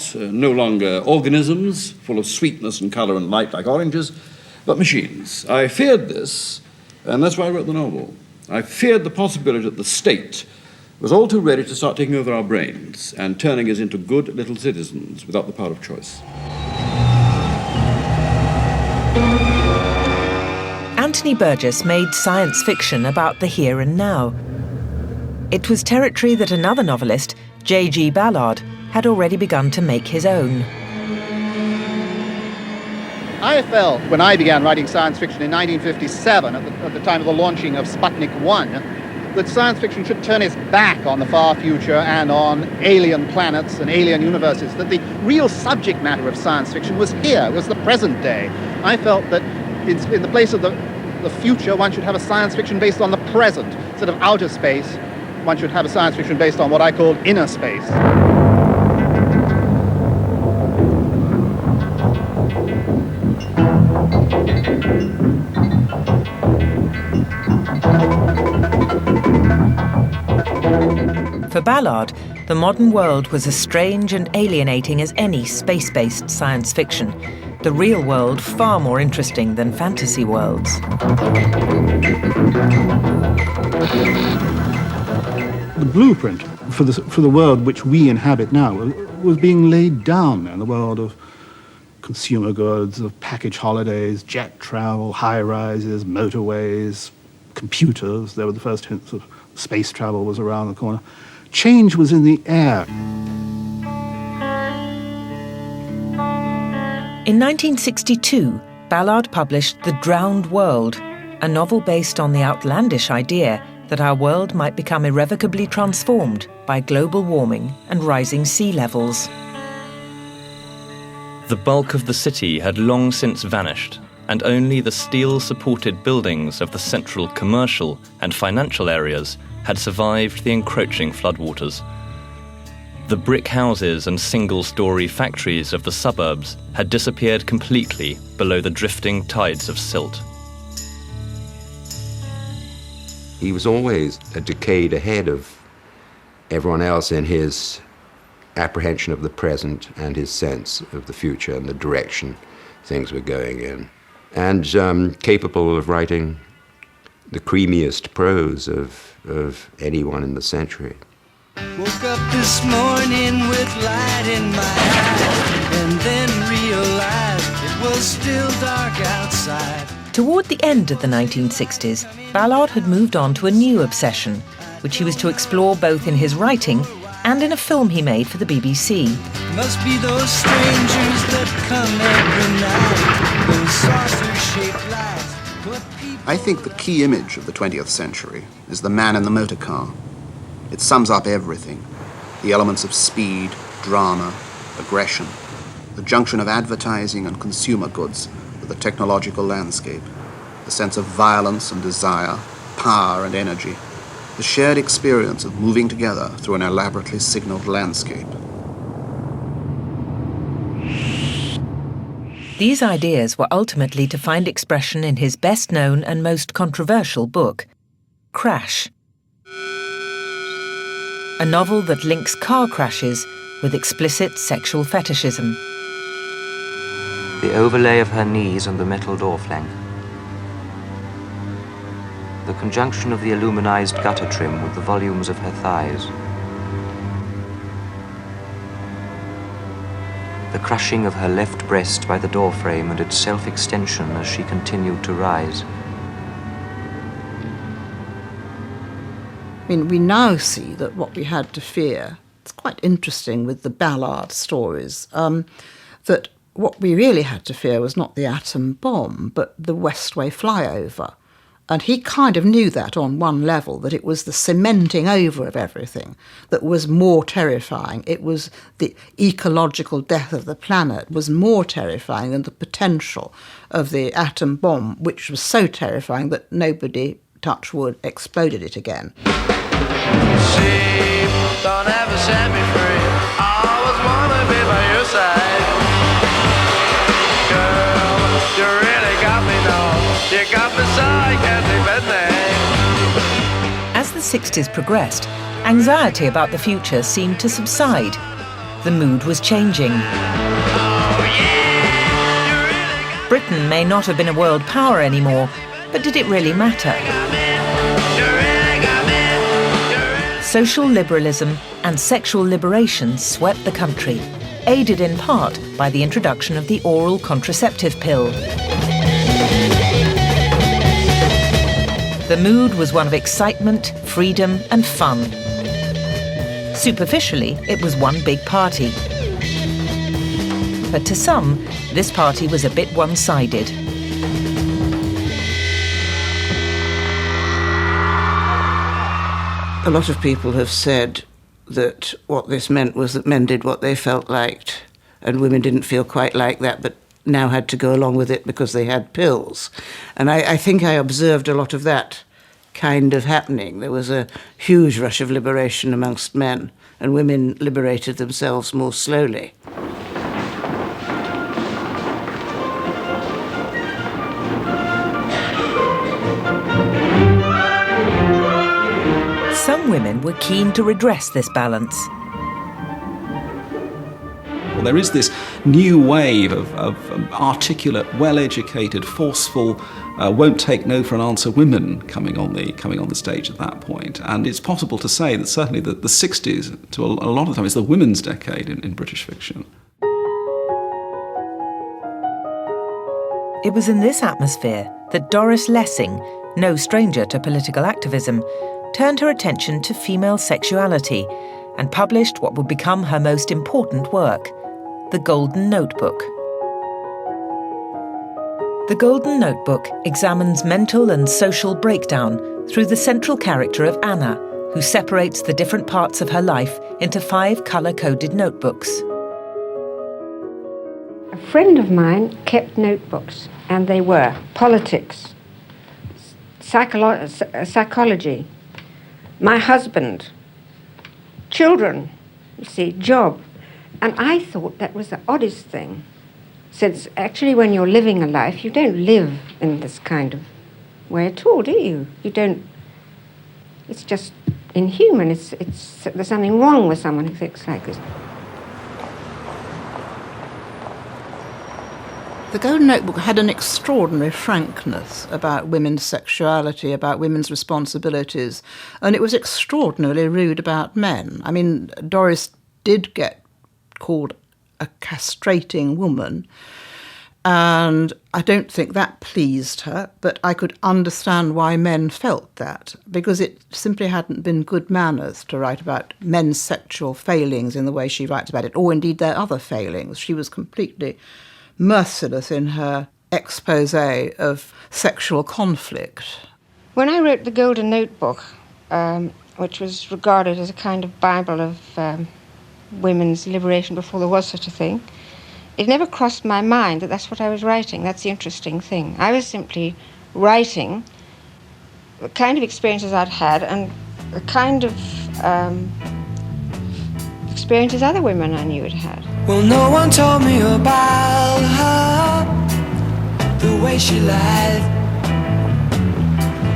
Speaker 19: longer organisms full of sweetness and colour and light like oranges, but machines. I feared this, and that's why I wrote the novel. I feared the possibility that the state was all too ready to start taking over our brains and turning us into good little citizens without the power of choice.
Speaker 2: Anthony Burgess made science fiction about the here and now. It was territory that another novelist, J.G. Ballard, had already begun to make his own.
Speaker 5: I felt, when I began writing science fiction in 1957, at the time of the launching of Sputnik 1, that science fiction should turn its back on the far future and on alien planets and alien universes, that the real subject matter of science fiction was here, was the present day. I felt that in the place of the future, one should have a science fiction based on the present. Instead of outer space, one should have a science fiction based on what I called inner space.
Speaker 2: For Ballard, the modern world was as strange and alienating as any space-based science fiction, the real world far more interesting than fantasy worlds.
Speaker 27: The blueprint for the world which we inhabit now was being laid down in the world of consumer goods, of package holidays, jet travel, high-rises, motorways, computers. There were the first hints of space travel was around the corner. Change was in the air.
Speaker 2: In 1962, Ballard published The Drowned World, a novel based on the outlandish idea that our world might become irrevocably transformed by global warming and rising sea levels.
Speaker 6: The bulk of the city had long since vanished, and only the steel-supported buildings of the central commercial and financial areas had survived the encroaching floodwaters. The brick houses and single-storey factories of the suburbs had disappeared completely below the drifting tides of silt.
Speaker 7: He was always a decade ahead of everyone else in his apprehension of the present and his sense of the future and the direction things were going in, and capable of writing the creamiest prose of anyone in the century.
Speaker 9: Woke up this morning with light in my eye, and then realized it was still dark outside.
Speaker 2: Toward the end of the 1960s, Ballard had moved on to a new obsession, which he was to explore both in his writing and in a film he made for the BBC.
Speaker 9: Must be those strangers that come every night, those saucer-shaped lights.
Speaker 20: I think the key image of the 20th century is the man in the motor car. It sums up everything: the elements of speed, drama, aggression, the junction of advertising and consumer goods with the technological landscape, the sense of violence and desire, power and energy, the shared experience of moving together through an elaborately signaled landscape.
Speaker 2: These ideas were ultimately to find expression in his best-known and most controversial book, Crash, a novel that links car crashes with explicit sexual fetishism.
Speaker 21: The overlay of her knees and the metal door flank. The conjunction of the aluminized gutter trim with the volumes of her thighs. The crushing of her left breast by the doorframe and its self-extension as she continued to rise.
Speaker 22: I mean, we now see that what we had to fear, it's quite interesting with the Ballard stories, that what we really had to fear was not the atom bomb, but the Westway flyover. And he kind of knew that on one level, that it was the cementing over of everything that was more terrifying. It was the ecological death of the planet was more terrifying than the potential of the atom bomb, which was so terrifying that nobody, touch wood, exploded it again.
Speaker 9: Sheep don't ever set me free. I always wanna be by your side. Girl, you really got me now. You got me so I can't even name.
Speaker 2: As the 60s progressed, anxiety about the future seemed to subside. The mood was changing. Britain may not have been a world power anymore, but did it really matter? Social liberalism and sexual liberation swept the country, aided in part by the introduction of the oral contraceptive pill. The mood was one of excitement, freedom, and fun. Superficially, it was one big party. But to some, this party was a bit one-sided.
Speaker 22: A lot of people have said that what this meant was that men did what they felt liked, and women didn't feel quite like that, but now had to go along with it because they had pills. And I think I observed a lot of that kind of happening. There was a huge rush of liberation amongst men, and women liberated themselves more slowly.
Speaker 2: Some women were keen to redress this balance.
Speaker 8: Well, there is this new wave of articulate, well-educated, forceful, won't take no for an answer women coming on the stage at that point. And it's possible to say that certainly the 60s, to a lot of the time, is the women's decade in British fiction.
Speaker 2: It was in this atmosphere that Doris Lessing, no stranger to political activism, turned her attention to female sexuality and published what would become her most important work, The Golden Notebook. The Golden Notebook examines mental and social breakdown through the central character of Anna, who separates the different parts of her life into 5 colour-coded notebooks.
Speaker 26: A friend of mine kept notebooks, and they were politics, psychology, my husband, children, you see, job. And I thought that was the oddest thing. Since actually when you're living a life, you don't live in this kind of way at all, do you? You don't, it's just inhuman. There's something wrong with someone who thinks like this.
Speaker 22: The Golden Notebook had an extraordinary frankness about women's sexuality, about women's responsibilities, and it was extraordinarily rude about men. I mean, Doris did get called a castrating woman, and I don't think that pleased her, but I could understand why men felt that, because it simply hadn't been good manners to write about men's sexual failings in the way she writes about it, or indeed their other failings. She was completely merciless in her expose of sexual conflict.
Speaker 26: When I wrote The Golden Notebook, which was regarded as a kind of Bible of women's liberation before there was such a thing, it never crossed my mind that that's what I was writing. That's the interesting thing. I was simply writing the kind of experiences I'd had and the kind of experiences other women I knew had had.
Speaker 9: Well, no one told me about her, the way she lied.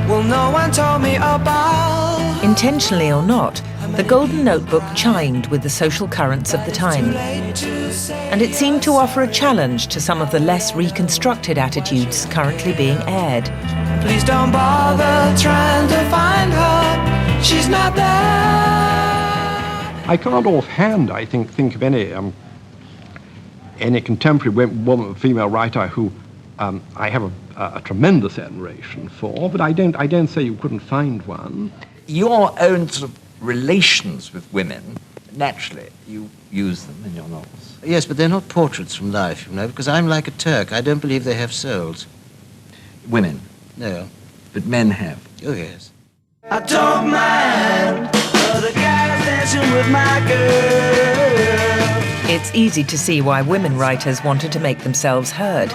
Speaker 9: Well, no one told me about...
Speaker 2: Intentionally or not, The Golden Notebook chimed with the social currents of the time. And it seemed to offer a challenge to some of the less reconstructed attitudes currently being aired.
Speaker 9: Please don't bother trying to find her, she's not there.
Speaker 10: I can't offhand, I think of any contemporary female writer who I have a tremendous admiration for, but I don't say you couldn't find one.
Speaker 11: Your own sort of relations with women, naturally, you use them in your novels.
Speaker 17: Yes, but they're not portraits from life, you know, because I'm like a Turk. I don't believe they have souls.
Speaker 11: Women?
Speaker 17: No.
Speaker 11: But men have?
Speaker 17: Oh, yes.
Speaker 9: I don't mind other guys dancing with my girl.
Speaker 2: It's easy to see why women writers wanted to make themselves heard.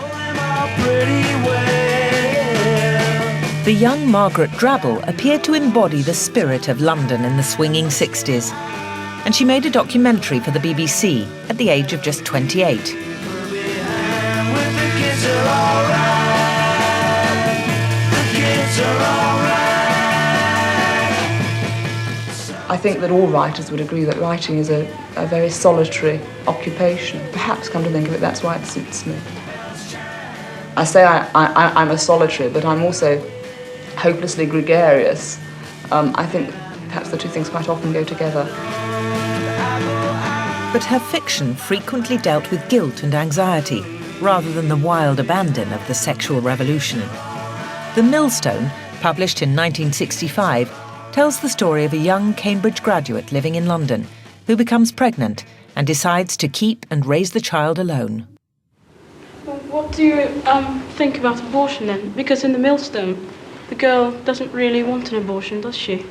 Speaker 2: The young Margaret Drabble appeared to embody the spirit of London in the swinging 60s, and she made a documentary for the BBC at the age of just 28.
Speaker 12: I think that all writers would agree that writing is a very solitary occupation. Perhaps, come to think of it, that's why it suits me. I say I'm a solitary, but I'm also hopelessly gregarious. I think perhaps the two things quite often go together.
Speaker 2: But her fiction frequently dealt with guilt and anxiety, rather than the wild abandon of the sexual revolution. The Millstone, published in 1965, tells the story of a young Cambridge graduate living in London who becomes pregnant and decides to keep and raise the child alone.
Speaker 13: What do you think about abortion then? Because in the Millstone, the girl doesn't really want an abortion, does she?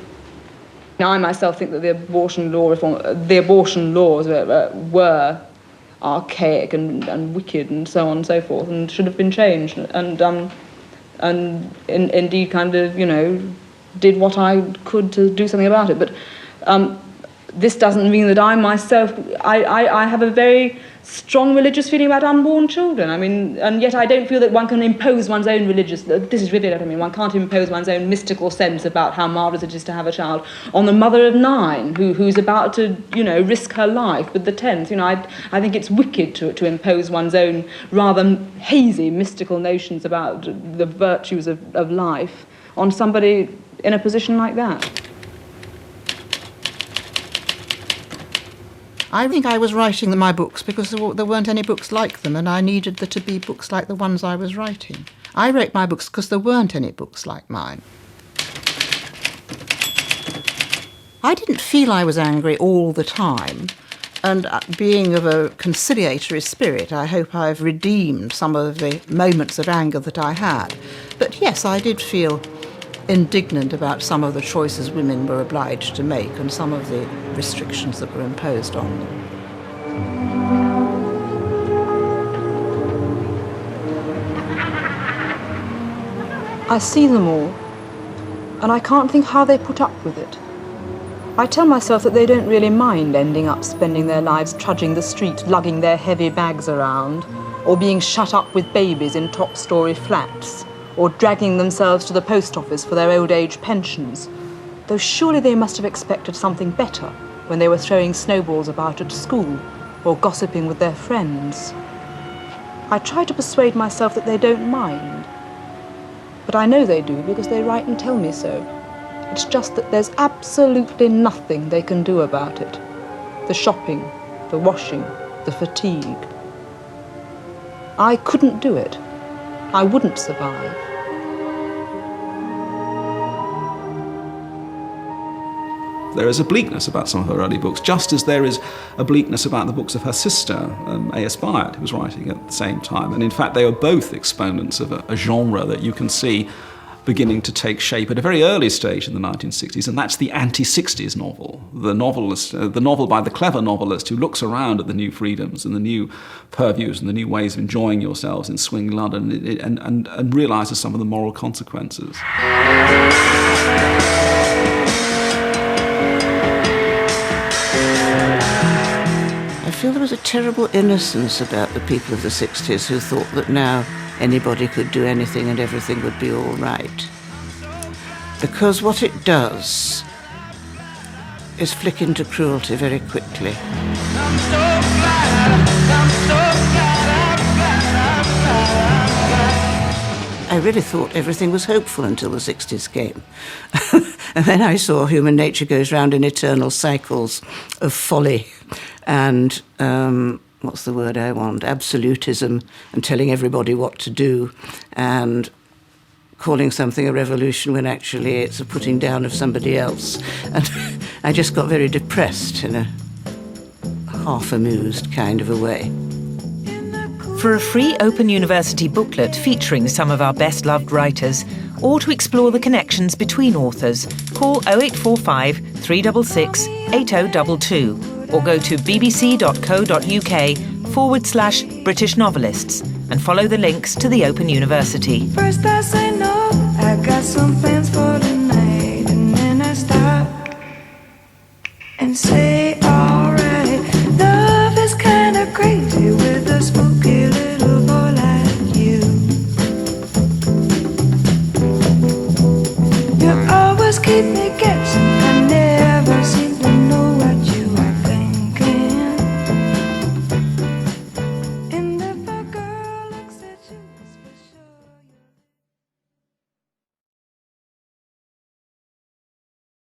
Speaker 12: Now, I myself think that the abortion laws were archaic and wicked and so on and so forth, and should have been changed. And indeed, kind of, did what I could to do something about it. But this doesn't mean that I myself, I have a very strong religious feeling about unborn children. I mean, and yet I don't feel that one can impose one's own this is really what I mean, one can't impose one's own mystical sense about how marvellous it is to have a child on the mother of 9 who's about to, risk her life with the 10th. I think it's wicked to impose one's own rather hazy mystical notions about the virtues of life on somebody in a position like that.
Speaker 22: I think I was writing my books because there weren't any books like them, and I needed there to be books like the ones I was writing. I wrote my books because there weren't any books like mine. I didn't feel I was angry all the time, and being of a conciliatory spirit, I hope I've redeemed some of the moments of anger that I had. But yes, I did feel indignant about some of the choices women were obliged to make and some of the restrictions that were imposed on them.
Speaker 12: I see them all, and I can't think how they put up with it. I tell myself that they don't really mind ending up spending their lives trudging the street, lugging their heavy bags around, or being shut up with babies in top-storey flats, or dragging themselves to the post office for their old age pensions, though surely they must have expected something better when they were throwing snowballs about at school or gossiping with their friends. I try to persuade myself that they don't mind, but I know they do because they write and tell me so. It's just that there's absolutely nothing they can do about it. The shopping, the washing, the fatigue. I couldn't do it. I wouldn't survive.
Speaker 8: There is a bleakness about some of her early books, just as there is a bleakness about the books of her sister, A.S. Byatt, who was writing at the same time. And in fact, they are both exponents of a genre that you can see beginning to take shape at a very early stage in the 1960s, and that's the anti-60s novel, the novel by the clever novelist who looks around at the new freedoms and the new purviews and the new ways of enjoying yourselves in swing London and realises some of the moral consequences.
Speaker 22: I feel there was a terrible innocence about the people of the 60s who thought that now anybody could do anything and everything would be all right. Because what it does is flick into cruelty very quickly. I really thought everything was hopeful until the 60s came. And then I saw human nature goes round in eternal cycles of folly and what's the word I want? Absolutism, and telling everybody what to do, and calling something a revolution when actually it's a putting down of somebody else. And I just got very depressed in a half-amused kind of a way.
Speaker 2: For a free Open University booklet featuring some of our best-loved writers, or to explore the connections between authors, call 0845 366 8022. or go to bbc.co.uk/British Novelists and follow the links to the Open University.
Speaker 9: First I say no, I got some plans for tonight, and then I stop and say alright. Love is kinda crazy with a spooky little boy like you. You always keep me guessing.